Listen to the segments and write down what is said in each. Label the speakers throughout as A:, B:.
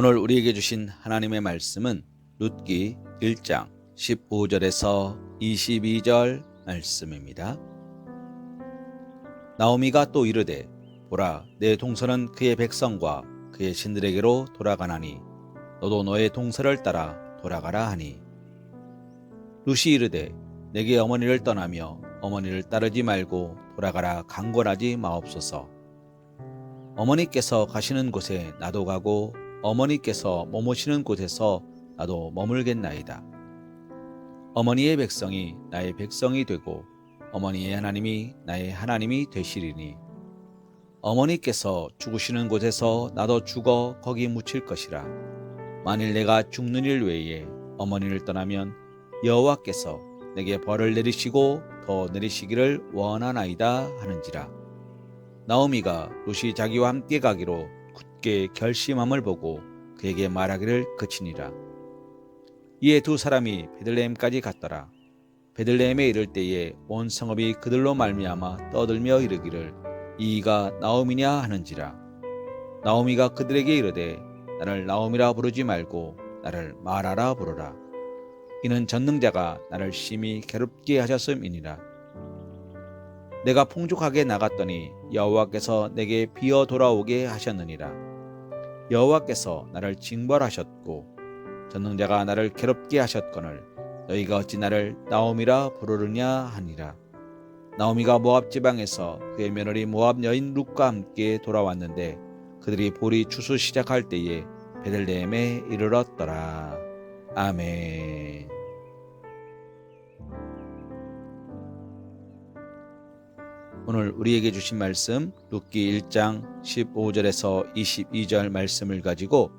A: 오늘 우리에게 주신 하나님의 말씀은 룻기 1장 15절에서 22절 말씀입니다. 나오미가 또 이르되 보라, 내 동서는 그의 백성과 그의 신들에게로 돌아가나니 너도 너의 동서를 따라 돌아가라 하니, 룻이 이르되 내게 어머니를 떠나며 어머니를 따르지 말고 돌아가라 강권하지 마옵소서. 어머니께서 가시는 곳에 나도 가고 어머니께서 머무시는 곳에서 나도 머물겠나이다. 어머니의 백성이 나의 백성이 되고 어머니의 하나님이 나의 하나님이 되시리니, 어머니께서 죽으시는 곳에서 나도 죽어 거기 묻힐 것이라. 만일 내가 죽는 일 외에 어머니를 떠나면 여호와께서 내게 벌을 내리시고 더 내리시기를 원하나이다 하는지라. 나오미가 룻이 자기와 함께 가기로 굳게 결심함을 보고 그에게 말하기를 그치니라. 이에 두 사람이 베들레헴까지 갔더라. 베들레헴에 이를 때에 온 성읍이 그들로 말미암아 떠들며 이르기를 이가 나오미냐 하는지라. 나오미가 그들에게 이르되 나를 나오미라 부르지 말고 나를 마라라 부르라. 이는 전능자가 나를 심히 괴롭게 하셨음이니라. 내가 풍족하게 나갔더니 여호와께서 내게 비어 돌아오게 하셨느니라. 여호와께서 나를 징벌하셨고 전능자가 나를 괴롭게 하셨거늘 너희가 어찌 나를 나오미라 부르느냐 하니라. 나오미가 모압 지방에서 그의 며느리 모압 여인 룻과 함께 돌아왔는데 그들이 보리 추수 시작할 때에 베들레헴에 이르렀더라. 아멘. 오늘 우리에게 주신 말씀 룻기 1장 15절에서 22절 말씀을 가지고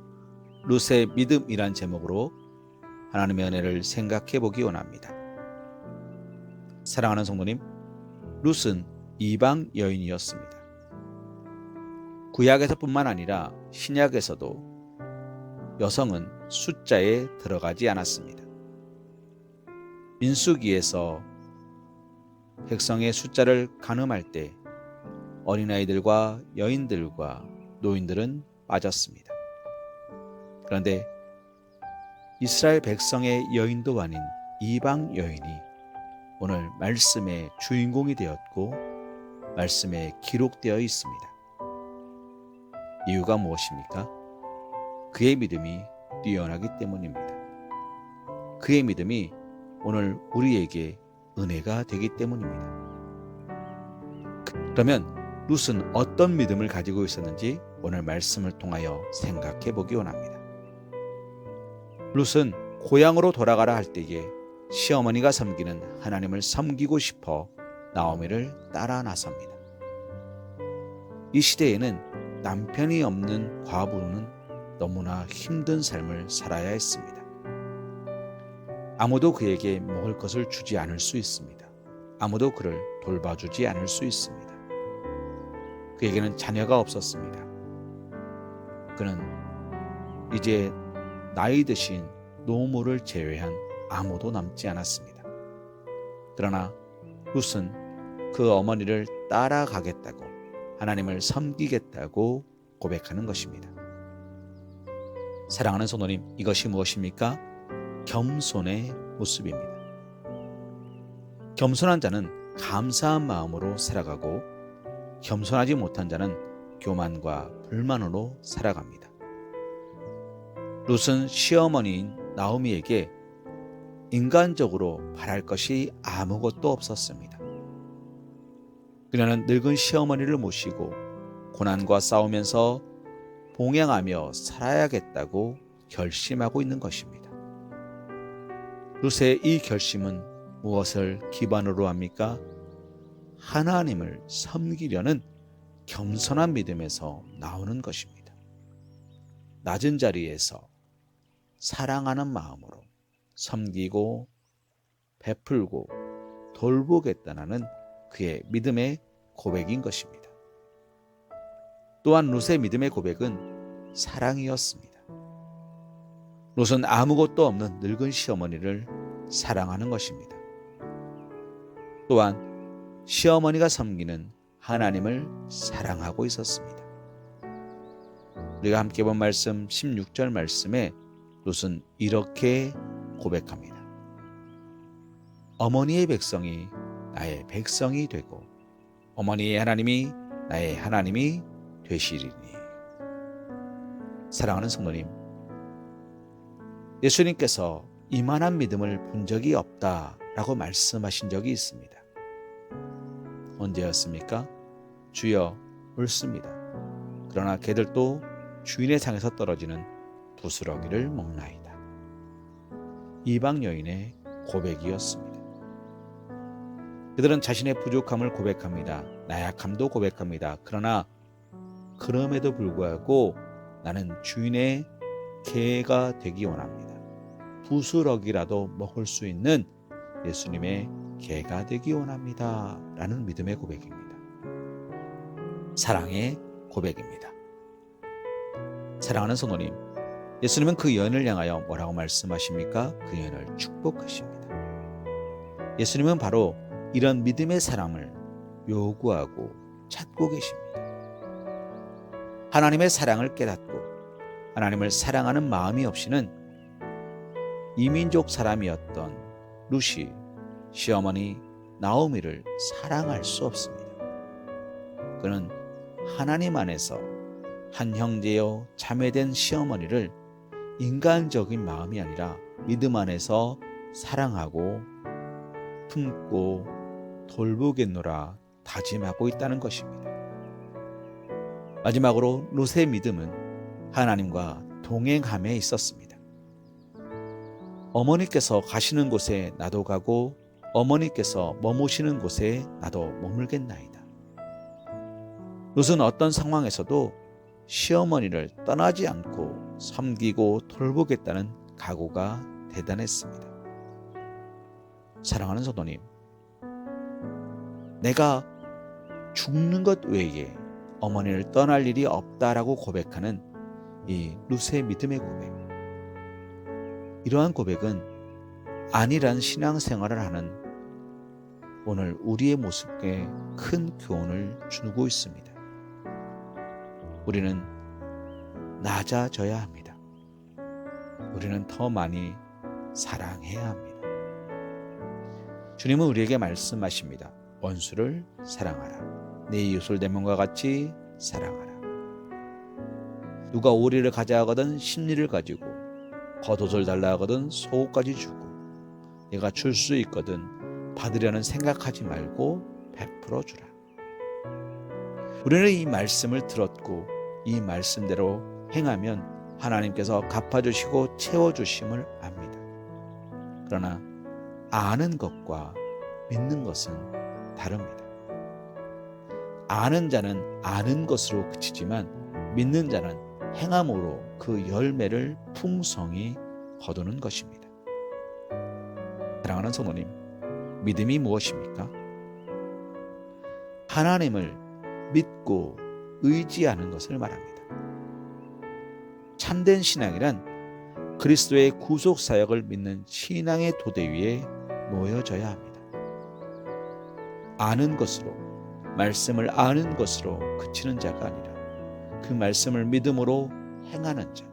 A: 룻의 믿음이란 제목으로 하나님의 은혜를 생각해 보기 원합니다. 사랑하는 성도님, 룻은 이방 여인이었습니다. 구약에서뿐만 아니라 신약에서도 여성은 숫자에 들어가지 않았습니다. 민수기에서 백성의 숫자를 가늠할 때 어린아이들과 여인들과 노인들은 빠졌습니다. 그런데 이스라엘 백성의 여인도 아닌 이방 여인이 오늘 말씀의 주인공이 되었고 말씀에 기록되어 있습니다. 이유가 무엇입니까? 그의 믿음이 뛰어나기 때문입니다. 그의 믿음이 오늘 우리에게 은혜가 되기 때문입니다. 그러면 룻은 어떤 믿음을 가지고 있었는지 오늘 말씀을 통하여 생각해 보기 원합니다. 룻은 고향으로 돌아가라 할 때에 시어머니가 섬기는 하나님을 섬기고 싶어 나오미를 따라 나섭니다. 이 시대에는 남편이 없는 과부는 너무나 힘든 삶을 살아야 했습니다. 아무도 그에게 먹을 것을 주지 않을 수 있습니다. 아무도 그를 돌봐주지 않을 수 있습니다. 그에게는 자녀가 없었습니다. 그는 이제 나이 드신 노모를 제외한 아무도 남지 않았습니다. 그러나 룻은 그 어머니를 따라가겠다고, 하나님을 섬기겠다고 고백하는 것입니다. 사랑하는 성도님, 이것이 무엇입니까? 겸손의 모습입니다. 겸손한 자는 감사한 마음으로 살아가고 겸손하지 못한 자는 교만과 불만으로 살아갑니다. 룻은 시어머니인 나오미에게 인간적으로 바랄 것이 아무것도 없었습니다. 그녀는 늙은 시어머니를 모시고 고난과 싸우면서 봉양하며 살아야겠다고 결심하고 있는 것입니다. 룻의 이 결심은 무엇을 기반으로 합니까? 하나님을 섬기려는 겸손한 믿음에서 나오는 것입니다. 낮은 자리에서 사랑하는 마음으로 섬기고 베풀고 돌보겠다는 그의 믿음의 고백인 것입니다. 또한 룻의 믿음의 고백은 사랑이었습니다. 룻은 아무것도 없는 늙은 시어머니를 사랑하는 것입니다. 또한 시어머니가 섬기는 하나님을 사랑하고 있었습니다. 우리가 함께 본 말씀 16절 말씀에 롯은 이렇게 고백합니다. 어머니의 백성이 나의 백성이 되고 어머니의 하나님이 나의 하나님이 되시리니. 사랑하는 성도님, 예수님께서 이만한 믿음을 본 적이 없다라고 말씀하신 적이 있습니다. 언제였습니까? 주여, 옳습니다. 그러나 개들도 주인의 상에서 떨어지는 부스러기를 먹나이다. 이방 여인의 고백이었습니다. 그들은 자신의 부족함을 고백합니다. 나약함도 고백합니다. 그러나 그럼에도 불구하고 나는 주인의 개가 되기 원합니다. 부스러기라도 먹을 수 있는 예수님의 개가 되기 원합니다. 라는 믿음의 고백입니다. 사랑의 고백입니다. 사랑하는 성도님, 예수님은 그 여인을 향하여 뭐라고 말씀하십니까? 그 여인을 축복하십니다. 예수님은 바로 이런 믿음의 사랑을 요구하고 찾고 계십니다. 하나님의 사랑을 깨닫고 하나님을 사랑하는 마음이 없이는 이민족 사람이었던 룻이 시어머니 나오미를 사랑할 수 없습니다. 그는 하나님 안에서 한 형제여 자매된 시어머니를 인간적인 마음이 아니라 믿음 안에서 사랑하고 품고 돌보겠노라 다짐하고 있다는 것입니다. 마지막으로 롯의 믿음은 하나님과 동행함에 있었습니다. 어머니께서 가시는 곳에 나도 가고 어머니께서 머무시는 곳에 나도 머물겠나이다. 롯은 어떤 상황에서도 시어머니를 떠나지 않고 섬기고 돌보겠다는 각오가 대단했습니다. 사랑하는 성도님, 내가 죽는 것 외에 어머니를 떠날 일이 없다라고 고백하는 이 룻의 믿음의 고백. 이러한 고백은 안일한 신앙생활을 하는 오늘 우리의 모습에 큰 교훈을 주고 있습니다. 우리는 낮아져야 합니다. 우리는 더 많이 사랑해야 합니다. 주님은 우리에게 말씀하십니다. 원수를 사랑하라. 네 이웃을 내 몸과 같이 사랑하라. 누가 오리를 가져가거든 심리를 가지고 겉옷을 달라 하거든 속옷까지 주고 내가 줄 수 있거든 받으려는 생각하지 말고 베풀어 주라. 우리는 이 말씀을 들었고 이 말씀대로 행하면 하나님께서 갚아주시고 채워주심을 압니다. 그러나 아는 것과 믿는 것은 다릅니다. 아는 자는 아는 것으로 그치지만 믿는 자는 행함으로 그 열매를 풍성히 거두는 것입니다. 사랑하는 성도님, 믿음이 무엇입니까? 하나님을 믿고 의지하는 것을 말합니다. 참된 신앙이란 그리스도의 구속 사역을 믿는 신앙의 토대 위에 놓여져야 합니다. 아는 것으로, 말씀을 아는 것으로 그치는 자가 아니라 그 말씀을 믿음으로 행하는 자.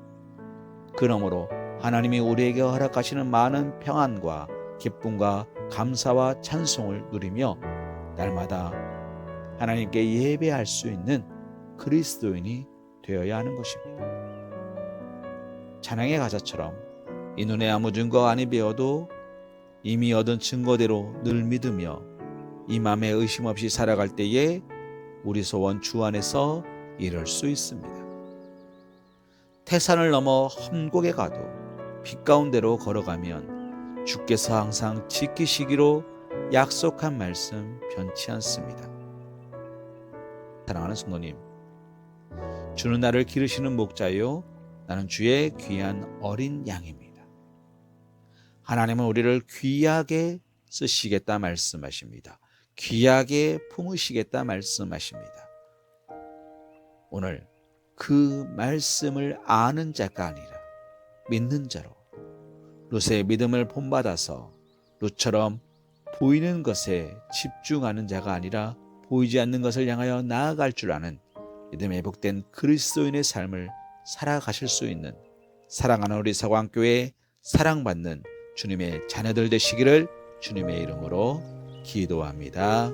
A: 그러므로 하나님이 우리에게 허락하시는 많은 평안과 기쁨과 감사와 찬송을 누리며 날마다 하나님께 예배할 수 있는 그리스도인이 되어야 하는 것입니다. 찬양의 가사처럼 이 눈에 아무 증거 아니 배워도 이미 얻은 증거대로 늘 믿으며 이 맘에 의심 없이 살아갈 때에 우리 소원 주 안에서 이룰 수 있습니다. 태산을 넘어 험곡에 가도 빛 가운데로 걸어가면 주께서 항상 지키시기로 약속한 말씀 변치 않습니다. 사랑하는 성도님, 주는 나를 기르시는 목자요 나는 주의 귀한 어린 양입니다. 하나님은 우리를 귀하게 쓰시겠다 말씀하십니다. 귀하게 품으시겠다 말씀하십니다. 오늘 그 말씀을 아는 자가 아니라 믿는 자로 롯의 믿음을 본받아서 롯처럼 보이는 것에 집중하는 자가 아니라 보이지 않는 것을 향하여 나아갈 줄 아는 믿음에 복된 그리스도인의 삶을 살아가실 수 있는 사랑하는 우리 서광교회 사랑받는 주님의 자녀들 되시기를 주님의 이름으로 기도합니다.